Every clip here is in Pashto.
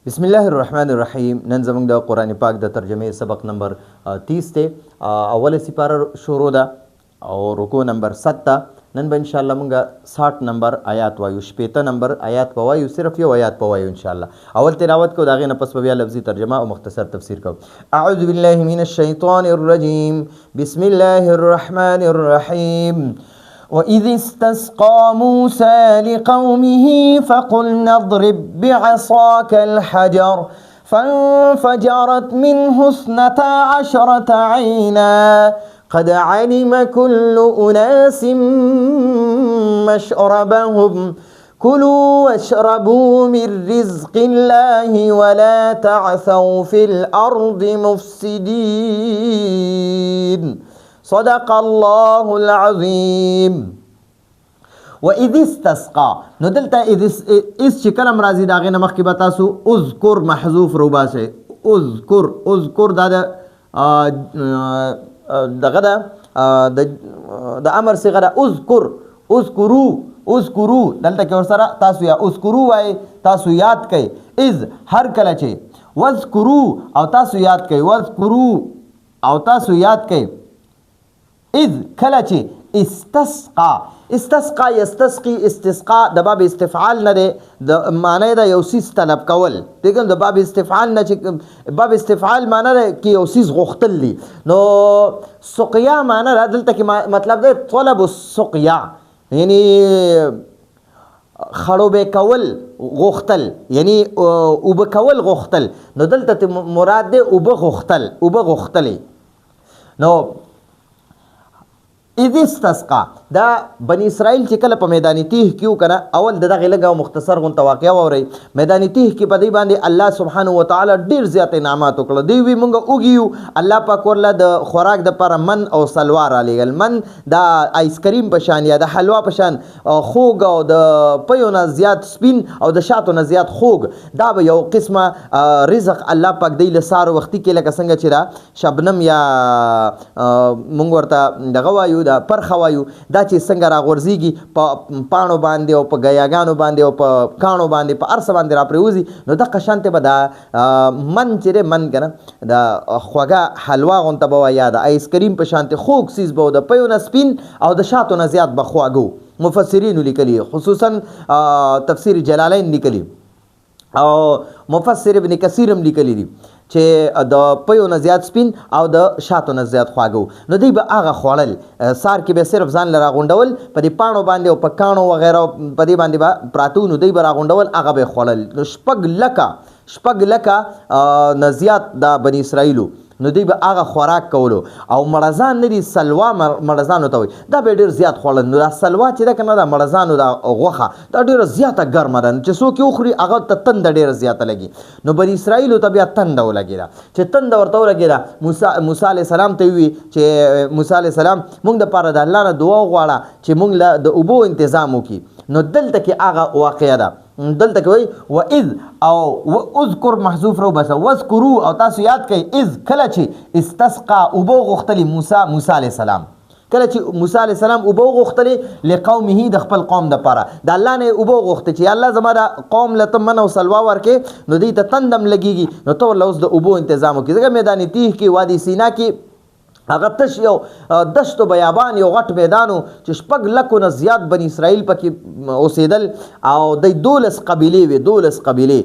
بسم الله الرحمن الرحیم. نن زموږ د قرآن پاک د ترجمه سبق نمبر 30 ته اوله سپاره شروع ده او رکوع نمبر 7 ته. نن به ان شاء الله موږ 60 نمبر آیات وایو، 80 نمبر آیات په وایو، صرف یو آیات په وایو ان شاء الله. اول تلاوت کو داغه نه پس بیا لفظي ترجمه او مختصر تفسیر کو. اعوذ بالله من الشیطان الرجیم، بسم الله الرحمن الرحیم. وإذ استسقى موسى لقومه فقلنا اضرب بعصاك الحجر فانفجرت منه 12 عينا قد علم كل أناس مشربهم كلوا واشربوا من رزق الله ولا تعثوا في الأرض مفسدين صدق الله العظیم. و اذ استسقى نو دلته اس چې کلم راځي داغه نه مخکې به تاسو اذکر محذوف روباسه. اذکر دا دغه د امر صيغه ده. اذکرو دلته کې ورسره تاسو یا اذکرو وای، تاسو یاد کئ. اذ هر کله چې واذکرو او تاسو یاد کئ، واذکرو او تاسو یاد کئ. اذ کله چې استسقا یستسقي استسقا د باب استفعال نه دی، د معنی دا یو سیز طلب کول. دیګم د باب استفعال نه چې باب استفعال معنی دا کې یو سیز غوښتل دي. نو سقیا معنی دا دلته کې مطلب دی طلب السقیا، یعنی خړوبه کول غوښتل، یعنی اوبه کول غوښتل. نو دلته مراد دی اوبه غوښتلې. نو اذ استسقى دا بنی اسرائیل چې کله په میدان تیه کیو کنه، اول دغه لګه مختصر غون واقعیا ووري. میدان تیه کې په دې باندې الله سبحانه و تعالی ډیر زیات انعامات وکړه. دی وی مونږ اوګیو الله پاک ورله د خوراک د پر من او سلوار علیګل. من دا آیس کریم په شان یا د حلوا په شان خوګ او د پيونه زیات سپین او د شاتو نه زیات خوګ، دا به یو قسمه رزق الله پاک دی له سار وختي کې لکه څنګه چې دا شبنم یا مونږ ورته دغه وایو دا پرخوایو، دا چې څنګه راغورځيږي په پاڼو باندې او په غیاګانو باندې او په کانو باندې په ارس باندې را پریوزي. نو د قشانته به دا من چې من کنه دا خوګه حلوا غونته به یا د آیس کریم په شانته خوږ سیز به د پيونه سپین او د شاتو نه زیات به خواګو. مفسرین لیکلي، خصوصا تفسیر جلالین لیکلي او مفسر ابن کثیر هم لیکلي دي چې د پيو نه زیات سپین او د شاتو نه زیات خواږو. نو دوی به هغه خوړل. سار کې به صرف ځان لره غونډول په دې پاڼو باندې او په کانو وغیره په دې باندې به پراتو. نو دوی به را غونډول، هغه به خوړل. نو شپږ لکه نه زیات د بنی اسرائیلو. نو دوی به هغه خوراک کولو. او مړزان نه دي، سلوا مړزانو ته وایي، دا به ډېر زیات خوړل. نو دا سلوا چې ده که نه، دا مړزانو دا غوښه دا ډېره زیاته ګرمه ده چې څوک یې وخوري هغه ته تنده ډېره زیاته لګي. نو بني اسرائیلو ته بیا تنده ولګېده. چې تنده ورته ولګېده، موسی علیه السلام ته ووي چې موسی علیه السلام موږ دپاره د الله نه دعا وغواړه چې موږ له د اوبو تنظیم وکړي. نو دلته کې هغه واقعه ده. دلته کې وایي واذ او اذکر محذوف رو بس واذکرو او تاسو یاد کړئ. اذ کله چې استسقا اوبه غوښتلې موسی علیه السلام، کله چې موسی علیه السلام اوبه غوښتلې لقومه د خپل قوم دپاره، د الله نه اوبه غوښتې چې الله زما د قوم له ته من او سلوا ورکې. نو دوی ته تندم لګېږي. نو ته ورله اوس د اوبو تنظیم وکړي. ځکه میدان تیه کې وادي سینا کې هغه تش یو دشتو بیابان یو غټ میدانو چې 6 لکو نه زیات بني اسرائیل پکې اوسېدل. او د 12 قبیلې وې، 12 قبیلې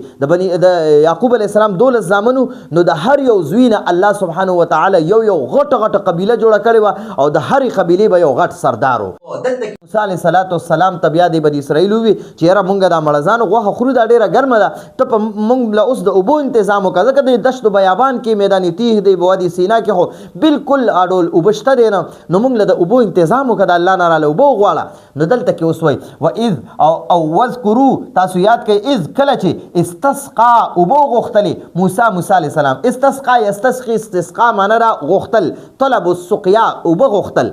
د یعقوب علیه السلام 12 زامنو. نو د هر یو زوی نه الله سبحانه وتعالی یو غټه قبیله جوړه کړې وه او د هرې قبیلې به یو غټ سردار و. دلته کې موسی علیه السلام ته بیا د بني اسرائیل ووي چې یاره مونږ دا مړزانو غوښه خورو، دا ډېره ګرمه ده، ته په مونږ له اوس د اوبو تنظیم وکړه. ځکه د دشتو بیابان کې میدان تیه دی، وادي سینا کې خو بالکل اډول اوبشته دی نه. نو موږ له د اوبو تنظیم وکړه، د الله نه راله اوبه وغواړه. نو دلته کې اوس وایي واذ او واذکرو، تاسو یاد کړئ. اذ کله چې استسقا اوبه غوښتلې موسی علیه السلام. استسقا یستسقي استسقا معنی را غوښتل، طلب السقیا اوبه غوښتل.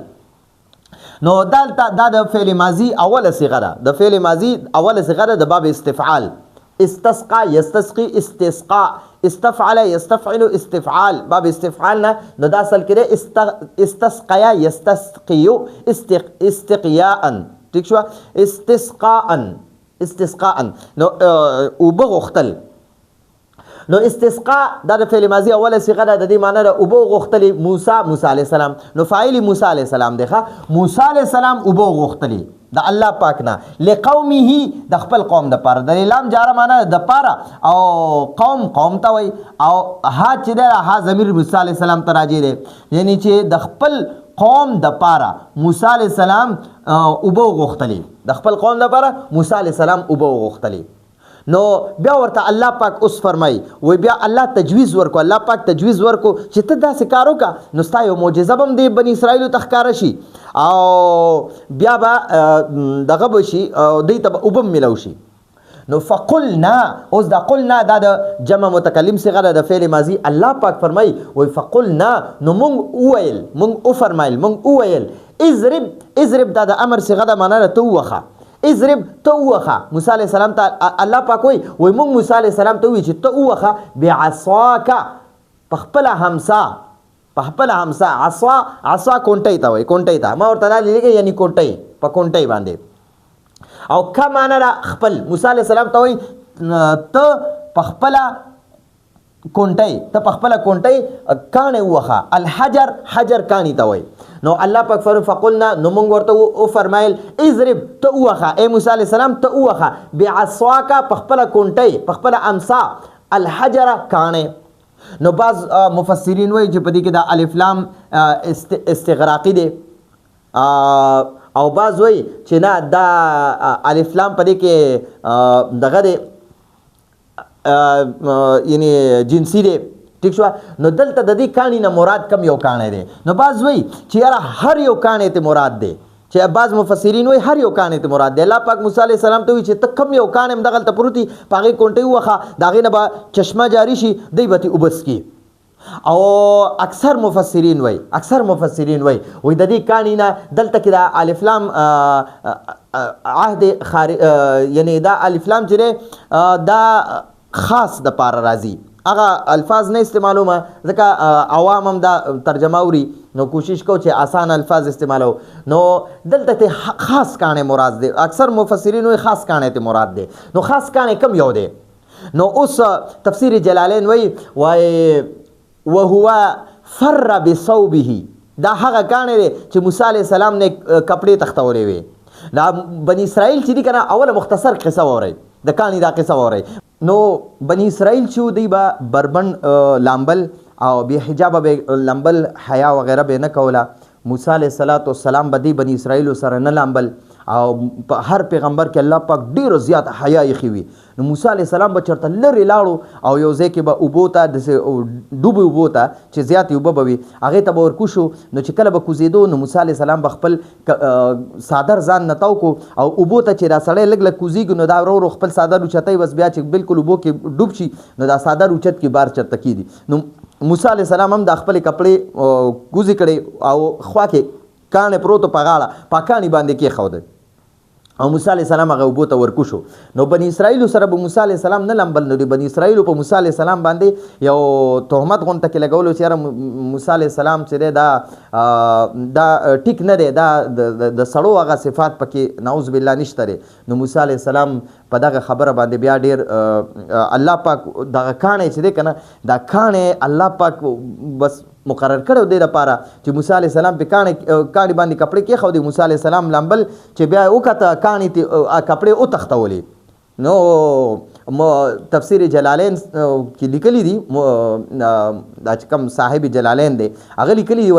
نو دلته دا د فعل ماضي اوله صيغه ده. د فعل ماضي اوله صيغه ده د باب استفعال. استسقى يستسقي استسقاء استفعل يستفعل استفعال باب استفعالنا نو دا اصل کې استسقيا يستسقي استقياء ٹھیک شو استسقاء نو وبغختل نو استسقاء دا د فعل ماضی اوله صيغه ده، د دې معنی ده اوبه غوښتلې. موسی علیه السلام، نو فاعل موسی علیه السلام دی. موسی علیه السلام اوبه غوښتلې د الله پاک نه لقومه د خپل قوم د پاره. د لام جاره معنی د پاره او قوم ته وای، او ها چې ده ها ضمیر موسی علیه السلام ته راځي دی، یعنی چې د خپل قوم د پاره موسی علیه السلام اوبه غوښتلې، د خپل قوم د پاره موسی علیه السلام اوبه غوښتلې. نو بیا ورته الله پاک اوس فرمای، وای بیا الله تجویز ورکو، الله پاک تجویز ورکو چې ته داسې کار وکړه نو ستا یو معجزه به هم د بني اسرائیلو ته ښکاره شي، او بیا به دغه به شي، دوی ته به اوبه هم میلو شي. نو فقلنا، اوس دا قلنا دا د جمع متکلم صيغه ده د فعل ماضی. الله پاک فرمای وای فقلنا، نو مونږ وویل، مونږ وفرمایل، مونږ وویل اضرب دا د امر صيغه ده، معنی ته ووخه. اضرب ته ووخه، موسی علیه السلام ته الله پاک وای مونږ موسی علیه السلام ته وی چې ته ووخه بعصاک، په خپله همسا، په خپله همسا. عصا کونټۍ ته وای، کونټۍ ته ما ورته دا لیکي یعنی کونټۍ، په کونټۍ باندې. او که معنی ده خپل، موسی علیه السلام ته وای ته په خپله کونټۍ، ته په خپله کونټۍ کاڼې ووخه. الحجر، حجر کاڼي ته وای. نو الله پاک فرمایي فقلنا، نو موږ ورته وفرمایل اضرب ته ووخه، ای موسی علیه السلام ته ووخه بعصاک، په خپله کونټۍ، په خپله امسا، الحجر کاڼې. نو بعض مفسرین وایي چې په دې کې دا الف لام استغراقي دی، او بعض وایي چې نه دا الف لام په دې کې دغه دی، یعنی جنسی دی. ٹھیک شو. نو دلته د دې کاڼي نه مراد کم یو کاڼی دی. نو بعض وایي چې یاره هر یو کاڼی ته مراد دی، چې بعض مفسرین وایي هر یو کاڼی ته مراد دی. الله پاک موسی علیه السلام ته وایي چې ته کم یو کاڼی همدغلته پروت دي، په هغې کونټۍ ووخه، د هغې نه به چشمه جاري شي، دی به ترې اوبه څکي. او اکثر مفسرین وایي وایي د دې کاڼي نه دلته کې دا الف لام عهد یعنی دا الف لام چې دی دا خاص د پاره راځي، هغه الفاظ نه استعمالومه، ځکه عوام هم دا ترجمه اوري، نو کوشش کو چې آسان الفاظ استعمالو. نو دلته ته خاص کاڼی مراد دی، اکثر مفسرین وایي خاص کاڼی ته مراد دی. نو خاص کاڼی کم یو دی؟ نو اوس تفسیر جلالین وایي وهو فر بصوبه، دا هغه کاڼی دی چې موسی علیه السلام نه کپړې تختولې وي. دا بني اسرائیل چې دي که نه، اوله مختصر قصه واورئ، د کاڼي دا قصه واورئ. نو بني اسرائیل چې دوی به بربند لامبل او بې حجابه به لامبل، حیا وغیره به نه کوله. موسی علیه السلام به دی بني اسرائیلو سره نه لامبل، او په هر پیغمبر کې الله پاک ډېرو زیات حیا ایښې وي. نو موسی علیه السلام به چېرته لرې لاړو او یو ځای کې به اوبو ته داسې ډوبې اوبو ته چې زیاتې اوبه به وي، هغې ته به ورکوشو. نو چې کله به کوزېدو نو موسی علیه السلام به خپل څادر ځان نه تاو کو، او اوبو ته چې دا سړی لږ لږ کوزېږي نو دا ورو ورو خپل څادر اوچتوي، بس بیا چې بالکل اوبو کې ډوب شي نو دا څادر اوچت کې بار چېرته کېږي. نو موسی علیه السلام هم د خپلې کپړې کوزې کړې او خوا کې کاڼی پروتو په غاړه، په کاڼي باندې کېښوده، او موسی علیه السلام هغه اوبو ته ورکوشو. نو بني اسرائیلو سره به موسی علیه السلام نه لمبل، نو د بني اسرائیلو په موسی علیه السلام باندې یو تهمت غونته کې لګولو چې یاره موسی علیه السلام چې دی دا ټیک نه دی، دا د سړو هغه صفات پکې نعوذ بالله نشته دی. نو موسی علیه السلام په دغه خبره باندې بیا ډېر الله پاک دغه کاڼی چې دی که نه، دا کاڼی الله پاک بس مقرر کړو دی لپاره چې موسی علیه السلام په کاڼي باندې کپړې کېښودې، موسی علیه السلام لامبل چې بیا یې وکته کاڼي کپړې وتښتولې. نو تفسیر جلالین کې لیکلی دي، دا چې کوم صاحب جلالین دی هغه لیکلی دي،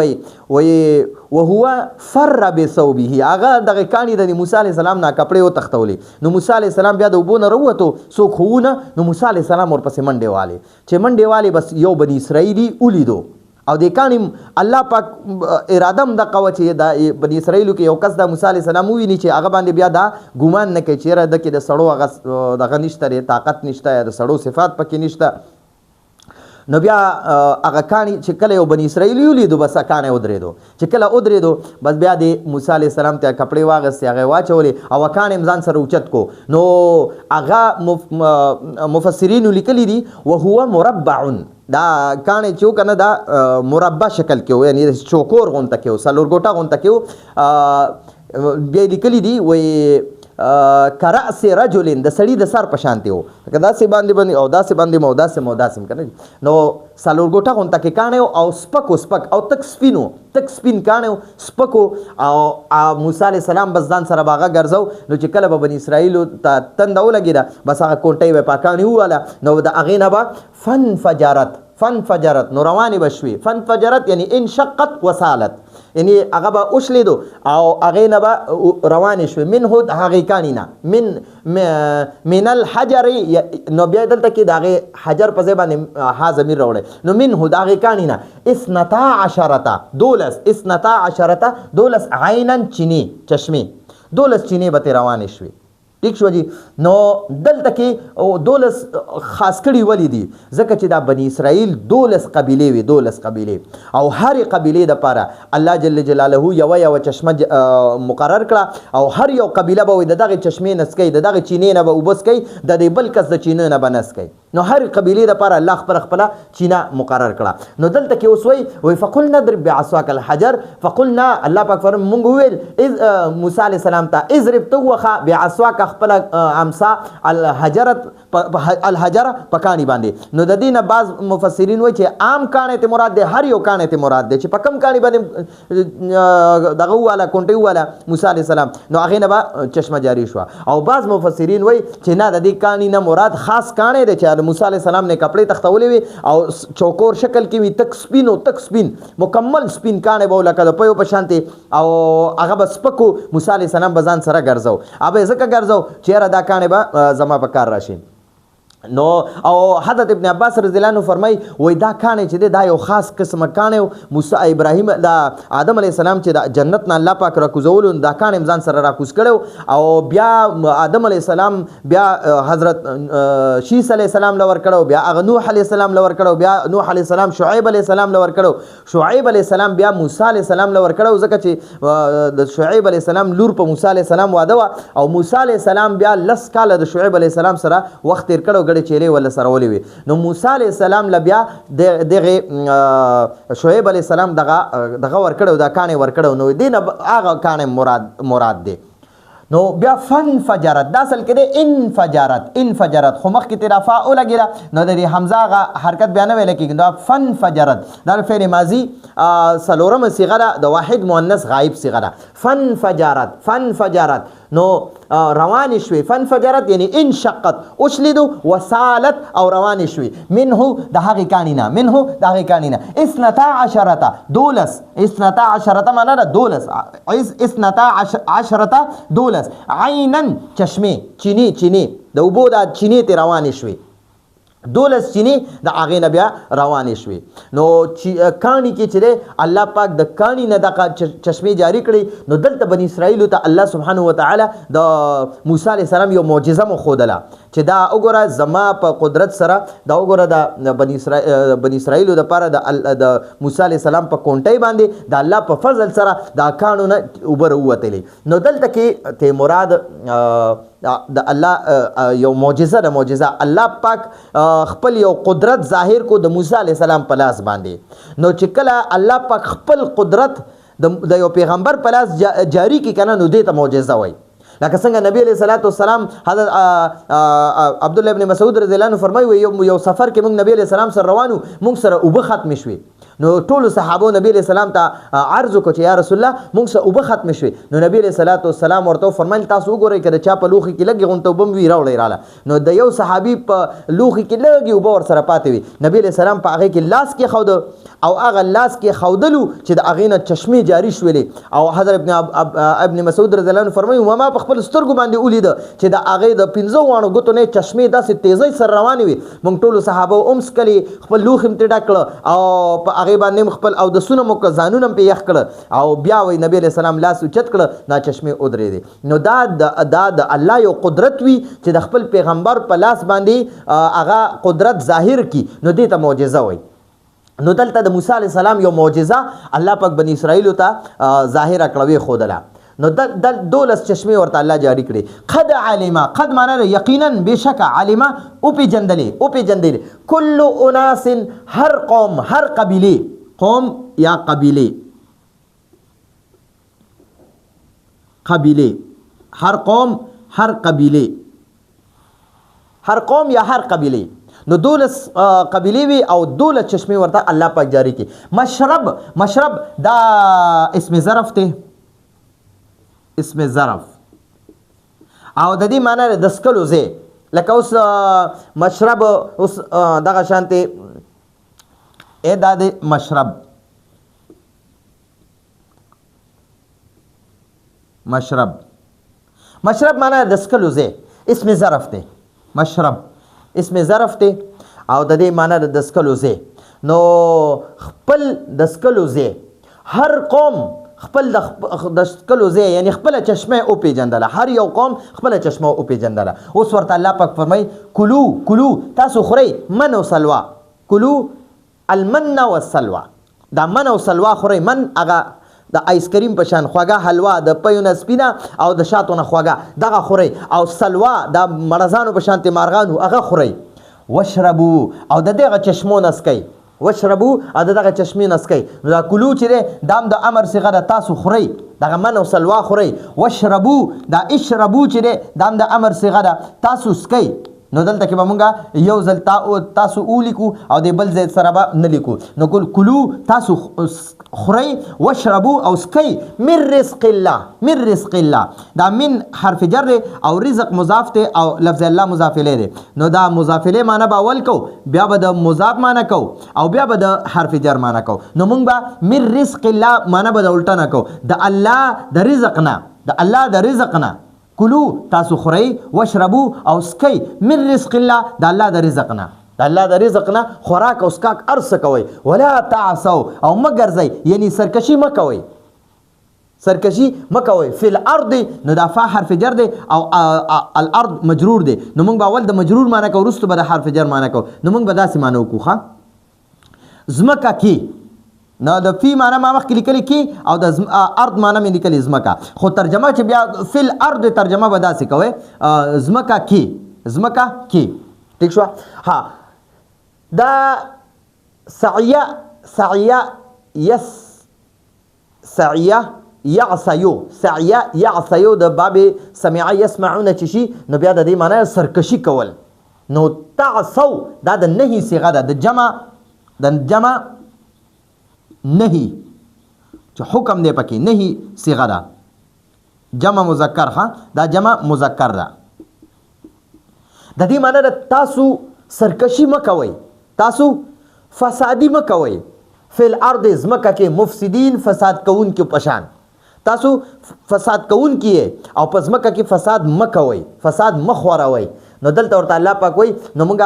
وایي وهو فر بثوبه، هغه دغه کاڼي د موسی علیه السلام نه کپړې وتښتولې. نو موسی علیه السلام بیا د اوبو نه راووتو، څوک خو ونه، نو موسی علیه السلام ورپسې منډې والې، چې منډې والې بس یو بني اسرائیلي ولیدو، او د کاڼي الله پاک اراده هم دغه وه چې د بني اسرائیلو کې یو کس د موسی علیه السلام وویني چې هغه باندې بیا دا ګمان نه کوي چې یاره ده کې د سړو هغه دغه نشته دی، طاقت نشته، یا د سړو صفات پکې نشته. نو بیا هغه کاڼي چې کله یو بني اسرائیلي ولیدو بس کاڼی ودرېدو، چې کله ودرېدو بس بیا د موسی علیه السلام ته کپړې واغستې، هغه یې واچولې او کاڼی هم ځان سره اوچت کو. نو هغه مفسرینو لیکلی دي وهو مربع، دا کاڼی چې و که نه دا مربع شکل کې و، یعنی چوکور غونته کې و، څلور ګوټه غونته کې و. بیا یې لیکلی دي وایي کرأس رجل د سړي د سر په شانتي وو که داسې باندې او داسې باندې مو داسې کنه نو څلور ګوټه غونته کې کاڼی او سپک او تک سپین کاڼی سپکو او موسی علیه السلام بس ځان سره باغه ګرځو نو چې کله به بني اسرائیلو ته تنده ولګېده بس هغه کونټۍ به په کاڼي وواله نو د هغې نه به فانفجرت نو روانې به شوې فانفجرت یعنی انشقت وسالت یعنی هغه به وشلېدو او هغې نه به روانې شوې منه د هغې کاڼي نه من الحجر نو بیا دلته کې د هغې حجر په ځای باندې ها ضمیر راوړی نو منه د هغې کاڼي نه اثنتا عشرته 12 عینا چینې چشمې 12 چینې به ترې روانې شوې ٹھیک شو جی نو دلته کې 12 خاص کړي ولې دي ځکه چې دا بني اسرائیل 12 قبیلې وي 12 قبیلې او هر قبیلې دپاره الله جل جلاله یو چشمه مقرر کړه او هر یو قبیله به وي د دغې چشمې نه څکئ د دغې چینې نه به اوبه څکئ د دې بل کس د چینې نه به نه څکئ نو هر قبیلې دپاره الله خپله چینه مقرر کړه نو دلته کې اوس وایي فقلنا اضرب بعصاک الحجر فقلنا الله پاک فرمایي مونږ وویل موسی علیه السلام ته اضرب ته ووهه بعصاک خپل امسا الحجره په کاڼي باندې نو د دې نه بعض مفسرین وایي چې عام کاڼی ته مراد دی هر یو کاڼی ته مراد دی چې په کم کاڼي باندې دغه وواله کونټۍ وواله موسی علیه السلام نو هغې نه به چشمه جاري شوه او بعض مفسرین وایي چې نه د دې کاڼي نه مراد خاص کاڼی دی چې موسی علیه السلام نه کپړې تختولې وي او چوکور شکل کې وي تک سپین مکمل سپین کاڼی به لکه د پیو په شانتې او هغه به سپکو موسی علیه السلام به ځان سره ګرځو هغه به ځکه ګرځو چیرې دا کاڼی به زما په کار راشي نو او حضرت ابن عباس رضی الله عنه فرمای وای دا کاڼی چې دی دا یو خاص قسمه کاڼی موسی ابراهیم دا آدم علیه السلام چې د جنت نه الله پاک راکوزولو دا کاڼی ځان سره راکوز کړو او بیا آدم علیه السلام بیا حضرت شیس علیه السلام لور کړو بیا هغه نوح علیه السلام لور کړو بیا نوح علیه السلام شعیب علیه السلام لور کړو شعیب علیه السلام بیا موسی علیه السلام لور کړو ځکه چې د شعیب علیه السلام لور په موسی علیه السلام واده وه او موسی علیه السلام بیا 10 کاله د شعیب علیه السلام سره وخت تیر کړو چیرې ولا سره ولې وي نو موسی علیه السلام ل بیا دغه شعیب علیه السلام دغه ورکړو دا کاڼی ورکړو نو دې نه هغه کاڼی مراد دی نو بیا فنفجرت دا اصل کې دی انفجرت خو مخکې ترې فا ولګېده نو د دې حمزه هغه حرکت بیا نه ویلی کېږي دا فنفجرت دا فعل ماضي څلورمه صیغه ده د واحد مؤنث غایب صیغه ده فنفجرت نو روانې شوې فنفجرت یعنی انشقت وشلیدو وسالت او روانې شوې منه د هغې کاڼي نه اثنتا عشرته 12 معنا ده 12 عینا چشمې چینې د اوبو دا چینې ته روانې شوې 12 چینې د هغې نه بیا روانې شوې نو کاڼي کې چې دی الله پاک د کاڼي نه دغه چشمې جاري کړي نو دلته بني اسرائیلو ته الله سبحانه وتعالی د موسی علیه السلام یو معجزه مښودله چې دا وګوره زما په قدرت سره دا وګوره د بني اسرائیلو دپاره د موسی علیه السلام په کونټۍ باندې د الله په فضل سره دا کاڼو نه اوبه راووتلې نو دلته کې ته مراد د الله یو معجزه الله پاک خپل یو قدرت ظاهر کو د موسی علیه السلام په لاس باندې نو چې کله الله پاک خپل قدرت د یو پیغمبر په لاس جاری کی کنه نو دې ته معجزه وایي لکه څنګه نبی علیه الصلاۃ والسلام حضرت عبدالله ابن مسعود رضی الله عنه فرمایي یو سفر کې موږ نبی علیه السلام سره روانو موږ سره اوبه ختمې شوې نو ټولو صحابو نبی علیه السلام ته عرض وکړو چې یا رسول الله موږ سره اوبه ختمې شوې نو نبی علیه الصلاۃ والسلام ورته وفرمیل تاسو وګورئ که د چا په لوښي کې لږې غونته اوبه هم وي راوړئ راله نو د یو صحابي په لوښي کې لږې اوبه ورسره پاتې وي نبی علیه السلام په هغې کې لاس کېښوده او هغه لاس کېښودلو چې د هغې نه چشمې جاري شولې او حضرت ابن مسعود رضی الله عنه فرمایي وما په خپل سترګو باندې ولیده چې د هغې د 15 واړو ګوتو نه چشمې داسې تیزۍ سره روانې وي موږ ټولو صحابو هم څکلې خپل لوښي هم ترې ډک کړه او په هغې باندې خپل اودسونه مو که ځانونه هم پرې یخ کړه او بیا وایي نبي علیه السلام لاس اوچت کړه دا چشمې ودرېدې نو دا د الله یو قدرت وي چې د خپل پیغمبر په لاس باندې هغه قدرت ظاهر کی نو دې ته معجزه وایي نو دلته د موسی علیه السلام یو معجزه الله پاک بني اسرائیلو ته ظاهره کړه وښودله نو دل 12 چشمې ورته الله جاری کړي قد علما قد معنا یقینا بشک علما او پیجندلې کل اناس هر قوم هر قوم یا قبیله هر قوم هر قبیله، هر قوم یا هر قبیله، نو 12 قبیله وي او 12 چشمه ورته الله پاک جاری کی. مشرب دا اسم ظرف ته، اسم ظرف او د دې معنی د سکلو زه، لکه اوس مشرب اوس دغه شانته اے دا د مشرب معنی د سکلو زه، اسم ظرف ته مشرب، اسم ظرف ته او د دې معنی د سکلو زه. نو خپل د سکلو زه، هر قوم خپل د سکلو زه یعنی خپل چشمه او پیجندله، هر یو قوم خپل چشمه او پیجندله. اوس ورته الله پاک فرمای کلو تاسو خورئ من او سلوا، کلو المن والسلوا، دا من او سلوا خورئ. من هغه د آیس کریم په شان خوږه حلوا، د پیونه سپینه او د شاتونه خوږه دغه خورئ، او سلوا د مرزانو په شانتې مارغانو هغه خورئ. وشربو او د دغه چشمو نسکئ، وشربو او دغه چشمې نسکئ. نو دا کلو چې دی دا هم د امر صیغه ده، تاسو خورئ دغه من او سلوا خورئ. وشربو دا اشربو چې دی دا هم د امر صیغه ده، تاسو سکئ. نو دلته کې به مونږه یو ځل تاسو ولیکو او د بل ځای سره به نه لیکو. نو کلو تاسو خورئ، وشربو او سکئ من رزق الله، من رزق الله دا من حرف جر دی او رزق مضاف دی او لفظ الله مضاف الیه دی. نو دا مضاف الیه معنی به اول کو، بیا به د مضاف معنی کو او بیا به د حرف جر معنی کو. نو مونږ به من رزق الله معنی به د الټا نه کو، د الله د رزق نه، د الله د رزق نه. کلو تاسو خورئ، وشربو او سکئ من رزق الله د الله د رزق نه، د الله د رزق نه خوراک او سکاک ارس کوئ. ولا تعصوا او مګرځئ یعنی سرکشي مکوئ، سرکشي مکوئ. فی الارض نو دا فا حرف جر دی او الارض مجرور دی. نو موږ به اول د مجرور معنی کو، وروسته به د حرف جر معنی کو. نو موږ به داسې معنی وکړو ښه ځمکه کې. نو د فی معنی ما مخکې لیکلې کې او د ارض معنی مې لیکلې ځمکه، خو ترجمه چې بیا فی الارض ترجمه به داسې کوئ ځمکه کې، ځمکه کې. ٹھیک شو؟ ها دا سعیه یعصیو د باب سمع یسمعون چې شي، نو بیا د دې معنی سرکشي کول. نو تعصو دا د نهي صيغه ده، د جمع نهي چې حکم دی پکې، نهي صيغه ده، جمع مذکر. ها دا جمع مذکر ده. د دې معنی ده تاسو سرکشي مکوئ، تاسو فسادی مکوئ. فی الارض ځمکه کې مفسدین فساد کوون کې پشان، تاسو فساد کوون کې او په ځمکه کې فساد مکوئ، فساد مخوروئ. نو دلته ورته الله پاک وای نو موږ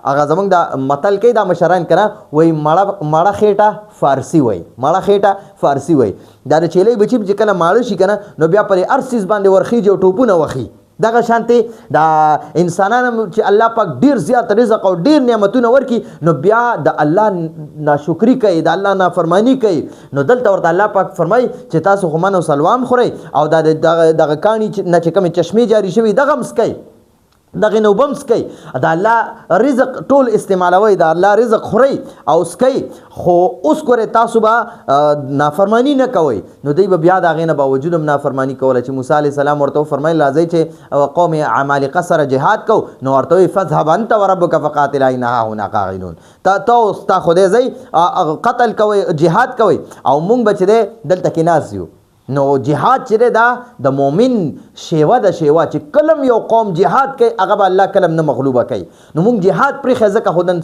هغه زمونږ د متل کې دا مشران کنه وای ماړه خېټه فارسی وای، ماړه خېټه فارسی وای. دا د چيلې بچي چې کله ماړه شي کنه نو بیا پر ارسیز باندې ورخیږي او ټوپونه وخی. دغه شانته دا انسانانو چې الله پاک ډیر زیات رزق او ډیر نعمتونه ورکي نو بیا د الله ناشکری کوي، د الله نافرمانی کوي. نو دلته ورته الله پاک فرمای چې تاسو خو من او سلوام خورئ او دغه کانی نه چې کوم چشمه جاری شوی دغه مسکئ، دغه نو بم سکئ. د الله رزق ټول استعمالوي، د الله رزق خورئ او سکئ. خو اوس ګوره تاسو به نافرمانی نه کوئ. نو دوی به بیا د هغې نه باوجود هم نافرمانی کوله چې موسی علیه السلام ورته وفرمیل راځئ چې قوم عمالقه سره جهاد کو. نو ورته وایي فاذهب انت وربک فقاتلا إنا هاهنا قاعدون. ته اوس تا خدای ځئ قتل کوئ، جهاد کوئ او موږ به چې دی دلته کې ناست یو. نو جهاد چې دا د مؤمن شیوه د شیوه چې کلم یو قوم جهاد کوي هغه به الله کلم نه مغلوبه کوي. نو موږ جهاد پرې ځکه خودن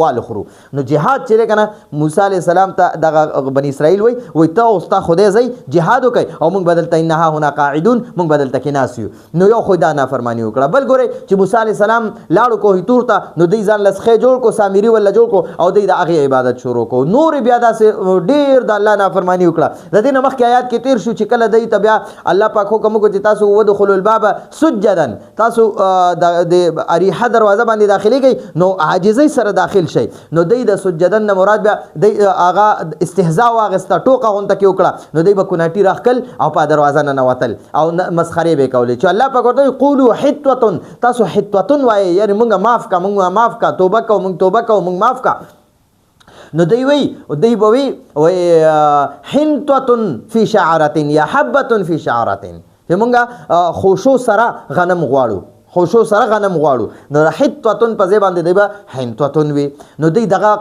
وال خورو. نو جهاد چې کنه موسی علیه السلام ته دغه بنی اسرائیل وای ته اوس تا خدای ځئ جهاد وکئ او موږ بدلته إنا هاهنا قاعدون، موږ بدلته کې ناست یو. نو یو خو دا نافرمانی وکړه. بل ګورئ چې موسی علیه السلام لاړو کوه تور ته، نو دوی ځان لسخې جوړ کو، سامری ولا جوړ کو او دوی د هغې عبادت شروع کو. نور بیا داسې ډېر د الله نافرمانی وکړه. د دې نه مخکې آیات کې تیر شو چې کله دی ته بیا الله پاک حکم وکړو چې تاسو ودخلوا الباب سجدا، تاسو د اریحه دروازه باندې داخليږئ نو عاجزۍ سره داخل شئ. نو دی د سجدن نه مراد بیا دی هغه استهزاء واغسته، ټوکه غونته کې وکړه. نو دی به کوناټي راخکل او په دروازه نه نوتل او مسخرې به کولې چې الله پاک ورته قولوا حطوه، تاسو حطوه وایي یعنی مونږ معاف کا، مونږ معاف کا، توبه کو، مونږ توبه کو، مونږ معاف کا. نو دی به وی حنطه فی شعرة یا حبة فی شعرة، چې مونږه خوشو سره غنم غواړو خوشو سره غنم غواړو نو حتوتن په ځای باندې دی به حنتوتن وي نو دی دغه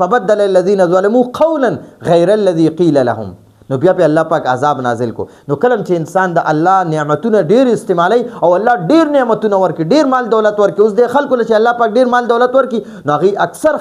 فبدل الذين ظلموا قولا غیر الذي قیل لهم نو بیا په الله پاک عذاب نازل کو نو کلم چې انسان د الله نعمتونه ډیر استعمالي او الله ډیر نعمتونه ورکي ډیر مال دولت ورکي اوس د خلکو چې الله پاک ډیر مال دولت ورکي نو هغه اکثر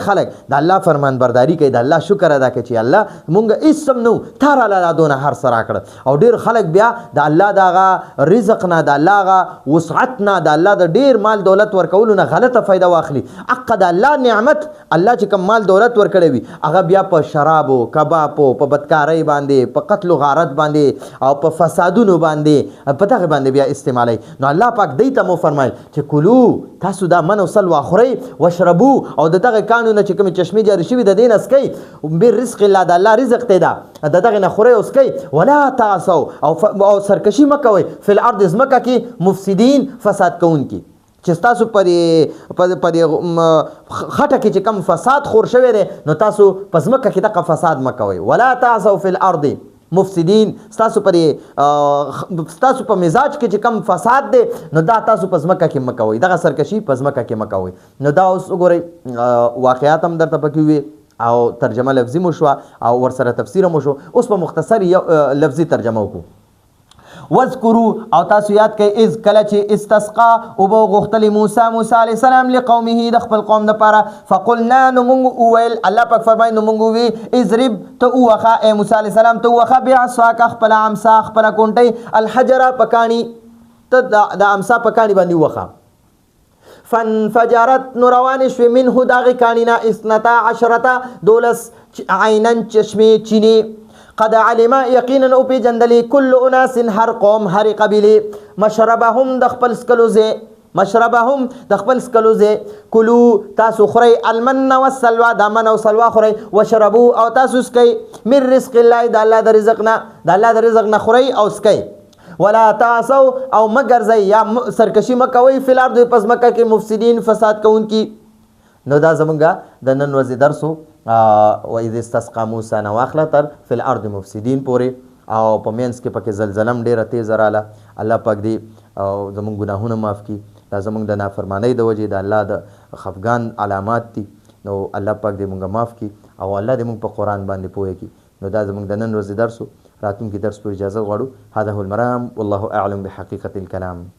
خلک د الله فرمان برداری کوي د الله شکر ادا کوي چې الله مونږ اسم نو تار الله دونه هر سره کړ او ډیر خلک بیا د الله دغه رزق نه د الله غا وسعت نه د الله د ډیر مال دولت ورکول نه غلطه فائدہ واخلي عقد الله نعمت الله چې کوم مال دولت ورکړي وي هغه بیا په شرابو کبابو په کاری باندې په قتل و غارت باندې او په فسادونو باندې په دغه باندې بیا استعمالي نو الله پاک دې ته مو فرمایل چې کلو تاسو دا من او سلوا خوري واشربو او دغه قانون چې کوم چشمه جاری شوی د دین اسکي به رزق الله د الله رزق ته دا دغه نه خوري اسکي ولا تعصوا او سرکشي مکوي فی الارض زمکه کې مفسدين فساد کوونکی چې تاسو پرې خټه کې چې کم فساد خور شوی دی نو تاسو په ځمکه کې دغه فساد مه کوئ ولا تعثوا فی الارض مفسدین ستاسو په مزاج کې چې کم فساد دی نو دا تاسو په ځمکه کې مه کوئ دغه سرکشي په ځمکه کې مه کوئ نو دا اوس وګورئ واقعات هم درته پکې وي او ترجمه لفظي مو شوه او ورسره تفسیر مو شو اوس په مختصر لفظي ترجمه وکړو وذکروا او تاسو یاد کړئ اذ کله چې استسقا او بو غختل موسی علیه السلام لقومه د خپل قوم لپاره فقلنا نو مونږ ویل الله پاک فرمایي نو مونږ وی اضرب ته وخه اے موسی علیه السلام ته وخه بعصاک خپل امسا خپل کونټي الحجر پکانی ته د امسا پکانی باندې وخه فانفجرت نوروان شوی منه داغی کانینا 12 عینن چشمه چینی قد علم یقینا او پی جندلی کل اناس هر قوم هر قبیله مشربهم د خپل سکلوزه کلو تاسو خوري المن والسلوى د من او سلوا خوري وشربوا او تاسو سکي من رزق الله د الله د رزق نه خوري او سکي ولا تعصوا او مگر زي یا سرکشي مکوي فی الارض پس مکه کې مفسدين فساد کوونکی نو دا زمونږه د نن ورځې درسو و اذ استسقى موسی نو واخله تر فی الارض مفسدين پورې او په مینس کې پکې زلزلم ډیره تیز رااله الله پاک دې او زمونږ ګناهونه معاف کړي دا زمونږ د نافرمانی د وجې د الله د خفګان علامات دي نو الله پاک دې مونږ معاف کړي او الله دې مونږ په قرآن باندې پوهه کړي نو دا زمونږ د نن ورځې درسو راتلونکي درس پر اجازه غواړو هذا هو المرام والله اعلم بحقیقة الكلام